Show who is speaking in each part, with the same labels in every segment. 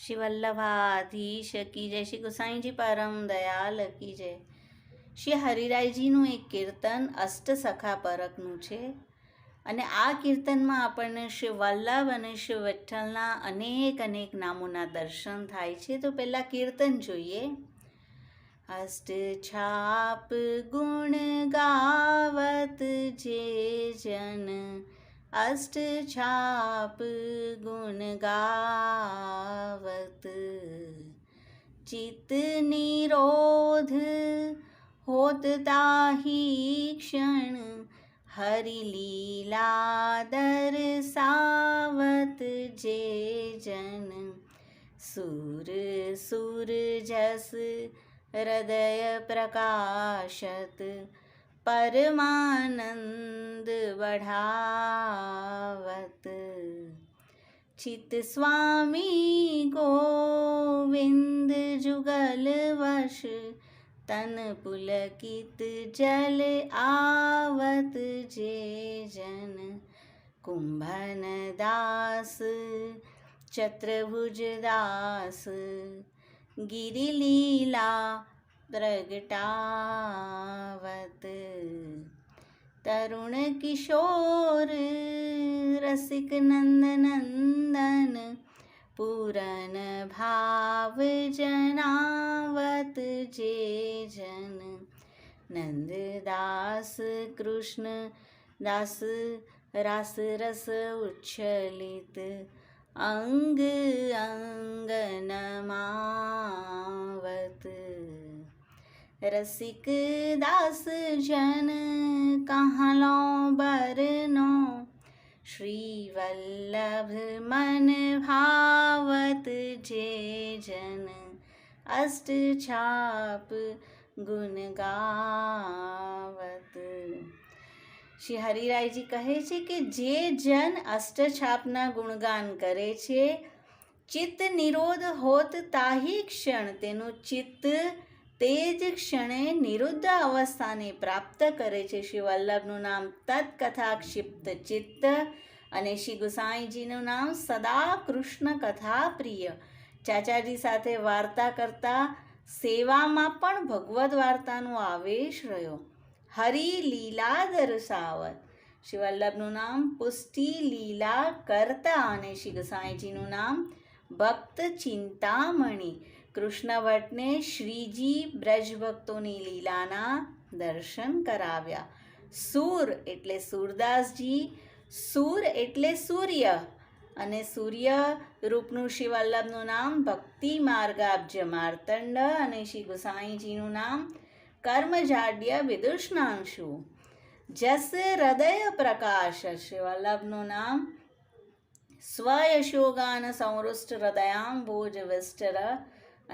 Speaker 1: શ્રી વલ્લભાધીશ કી જય, શ્રી ગુસાઈજી પરમ દયાલ કી જય। શ્રી હરિરાયજીનું એક કીર્તન અષ્ટસખા પરકનું છે અને આ કીર્તનમાં આપણને શ્રી વલ્લભ અને શ્રી વિઠ્ઠલના અનેક નામોના દર્શન થાય છે। તો પહેલાં કીર્તન જોઈએ। અષ્ટ છાપ ગુણ ગાવત જે જન, અષ્ટ છાપ ગુણ ગાવત, ચિત્ત નિરોધ હોત તાહી ક્ષણ, હરિ લીલા દર્શાવત જે જન, સુર સુર જસ હૃદય પ્રકાશત, પરમાનંદ बढ़ावत, चित स्वामी गोविंद जुगल वश, तन पुलकित जल आवत जे जन, कुंभन दास चतुर्भुज दास, गिरिलीला प्रगटावत, तरुण किशोर रसिक नंद नंदन, पूरन भाव जनावत जे जन, नंददास कृष्ण दास रास रस उच्छलित, अंग अंग नमावत, रसिक दास जन कहाँ लो बरनो, श्री वल्लभ मन भावत जे जन, अष्ट छाप गुण गावत। શ્રી હરિરાયજી કહે છે કે જે જન અષ્ટછાપના ગુણગાન કરે છે, ચિત્ત નિરોધ હોત તાહી ક્ષણ, તેનું ચિત્ત તે જ ક્ષણે નિરુદ્ધ અવસ્થાને પ્રાપ્ત કરે છે। શ્રી વલ્લભનું નામ તત્કથા ક્ષિપ્ત ચિત્ત અને શ્રી ગુસાઈજીનું નામ સદા કૃષ્ણ કથા પ્રિય। ચાચાજી સાથે વાર્તા કરતા સેવામાં પણ ભગવદ્ વાર્તાનો આવેશ રહ્યો। હરિ લીલા દર્શાવત, શ્રી વલ્લભનું નામ પુષ્ટિ લીલા કરતા અને શ્રી ગુસાઈજીનું નામ ભક્ત ચિંતામણી। કૃષ્ણ ભટ્ટને શ્રીજી બ્રજ ભક્તોની લીલાના દર્શન કરાવ્યા। સૂર એટલે સૂરદાસજી, સૂર એટલે સૂર્ય અને સૂર્ય રૂપનું શ્રી વલ્લભનું નામ ભક્તિ માર્ગાબ્જ માર્તંડ અને શ્રી ગુસાઈજીનું નામ કર્મજાડ્ય વિદુષનાંશુ। જસ હૃદય પ્રકાશ, શ્રી વલ્લભનું નામ સ્વયશોગાન સંવૃષ્ટ હૃદયાંબોજ વિષ્ટર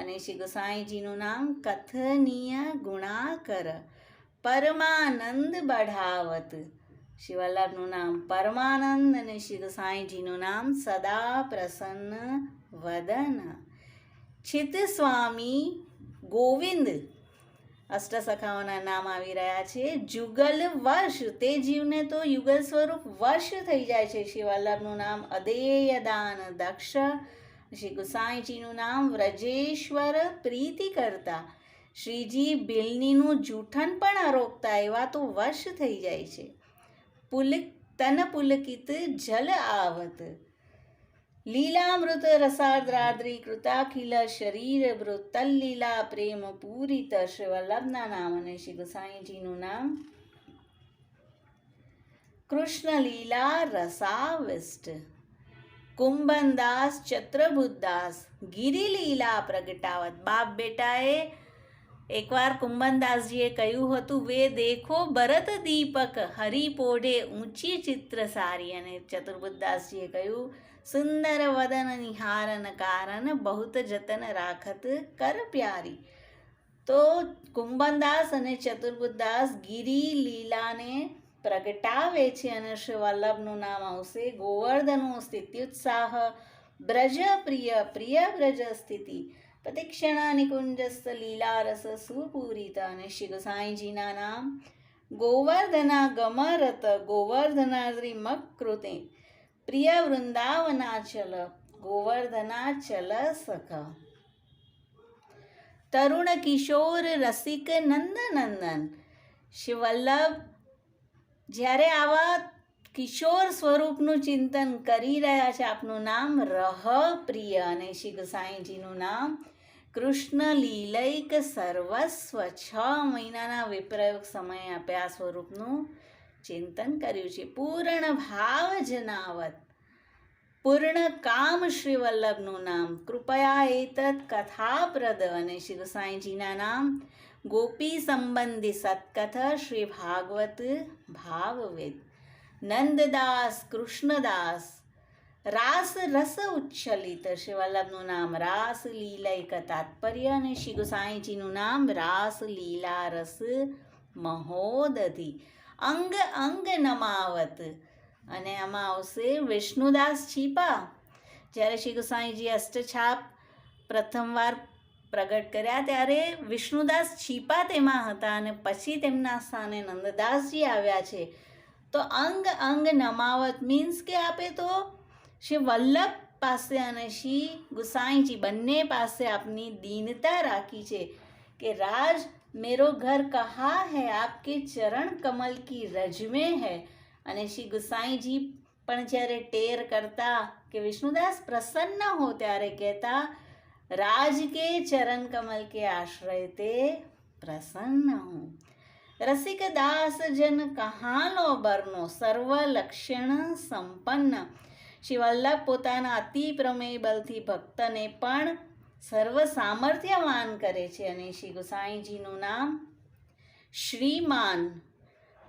Speaker 1: અને શ્રી ગુસાઈજીનું નામ કથનીય ગુણાકર, પરમાનંદ बढ़ावत, શ્રી વલ્લભનું નામ પરમાનંદ અને શ્રી ગુસાઈજીનું નામ સદા પ્રસન્ન વદન। ચિત્ત સ્વામી ગોવિંદ, અષ્ટસખાઓના નામ આવી રહ્યા છે। જુગલ વશ, તે જીવને તો યુગલ સ્વરૂપ વશ થઈ જાય છે। શ્રી વલ્લભનું નામ અદેય દાન દક્ષ, શ્રી ગુસાઈજીનું નામ વ્રજેશ્વર પ્રીતિ કરતા, શ્રીજી બિલનીનું જૂઠન પણ અરોકતા એવા તો વશ થઈ જાય છે। તન પુલકિત જલ આવત, લીલામૃત રસાદ્રાદ્રી કૃતાખિલ શરીર વૃત, તલ્લીલા પ્રેમ પૂરિત, શ્રી વલ્લભના નામ અને શ્રી ગુસાઈજીનું નામ કૃષ્ણ લીલા રસાવિષ્ટ, કુંભનદાસ ચતુર્ભુજદાસ, ગિરિલીલા પ્રગટાવત। બાપ બેટાએ એકવાર કુંભનદાસજીએ કહ્યું હતું, વે દેખો ભરત દીપક, હરિ પોઢે ઊંચી ચિત્ર સારી, અને ચતુર્ભુજદાસજીએ કહ્યું, સુંદર વદન નિહારન કારણ, બહુત જતન રાખત કર પ્યારી। તો કુંભનદાસ અને ચતુર્ભુજદાસ ગિરી લીલાને પ્રગટાવે છે અને શ્રી વલ્લભનું નામ આવશે ગોવર્ધનો સ્થિત્યુત્સાહ, બ્રજ પ્રિય પ્રિય બ્રજ સ્થિતિ, પ્રતિક્ષણા નિકુંજસ્થ લીલારસ સુપૂરિત અને શ્રી ગુસાઈજીના નામ ગોવર્ધના ગમરત ગોવર્ધનાદ્રિ મકૃતે પ્રિય વૃંદાવનાચલ ગોવર્ધનાચલ સખ. તરુણ કિશોર રસિક નંદનંદન. શ્રી વલ્લભ જ્યારે આવા કિશોર સ્વરૂપનું ચિંતન કરી રહ્યા છે, આપનું નામ રહ પ્રિય, અને શ્રી ગુસાઈજીનું નામ કૃષ્ણ લીલૈક સર્વસ્વ. 6 મહિનાના વિપ્રયોગ સમયે આપે આ સ્વરૂપનું ચિંતન કર્યું છે. પૂર્ણ ભાવ જનાવત, પૂર્ણ કામ શ્રી વલ્લભનું નામ કૃપયા એતત કથાપ્રદ, અને શ્રી ગુસાઈજીના નામ ગોપી સંબંધી સત્કથ શ્રી ભાગવત ભાવવેદ. નંદદાસ કૃષ્ણદાસ રાસ રસ ઉચ્છલિત. શ્રી વલ્લભનું નામ રાસ લીલૈક તાત્પર્ય, અને શ્રી ગુસાઈજીનું નામ રાસ લીલા રસ મહોદધિ. અંગ અંગ નમાવત, અને આમાં આવશે વિષ્ણુદાસ છીપા. જ્યારે શ્રી ગુસાઈજી અષ્ટછાપ પ્રથમવાર પ્રગટ કર્યા ત્યારે વિષ્ણુદાસ છીપા તેમાં હતા, અને પછી તેમના સ્થાને નંદદાસજી આવ્યા છે. તો અંગ અંગ નમાવત મીન્સ કે આપે તો શ્રી વલ્લભ પાસે અને શ્રી ગુસાઈજી બંને પાસે આપની દીનતા રાખી છે કે રાજ મેરો ઘર કહા હૈ, આપકે ચરણ કમલ કી રજ में है. અને શ્રી ગુસાઈજી પણ જ્યારે ટેર કરતા કે વિષ્ણુદાસ પ્રસન્ન હો ત્યારે કહેતા રાજ કે ચરણ કમલ કે આશ્રય તે પ્રસન્ન હું. રસિક દાસ જન કહાં લો બરનો, સર્વ લક્ષણ સંપન્ન. શ્રી વલ્લભ પોતાના અતિ પ્રમેય બલથી ભક્તને પણ સર્વ સામર્થ્યવાન કરે છે, અને શ્રી ગુસાઈજીનું નામ શ્રીમાન.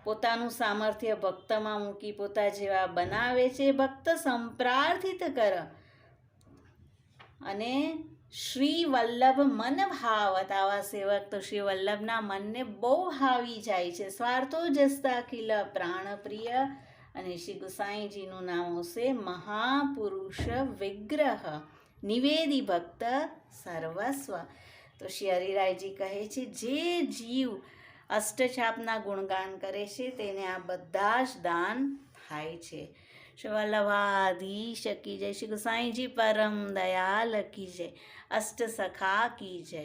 Speaker 1: પોતાનું સામર્થ્ય ભક્તમાં મૂકી પોતા જેવા બનાવે છે, ભક્ત સંપ્રાર્થિત કર. અને શ્રી વલ્લભ મન ભાવત, આવા સેવક તો શ્રી વલ્લભના મનને બહુ ભાવી જાય છે. સ્વાર્થો જસતા ખિલ પ્રાણ પ્રિય, અને શ્રી ગુસાઈજીનું નામ આવશે મહાપુરુષ વિગ્રહ, નિવેદી ભક્ત સર્વસ્વ. તો શ્રી હરિરાયજી કહે છે જે જીવ અષ્ટછાપના ગુણગાન કરે છે તેને આ બધા જ દાન થાય છે. શ્રી વલ્લભાધીશ કી જય. શ્રી ગુસાઈજી પરમ દયાલ કી જય. અષ્ટ સખા કી જય.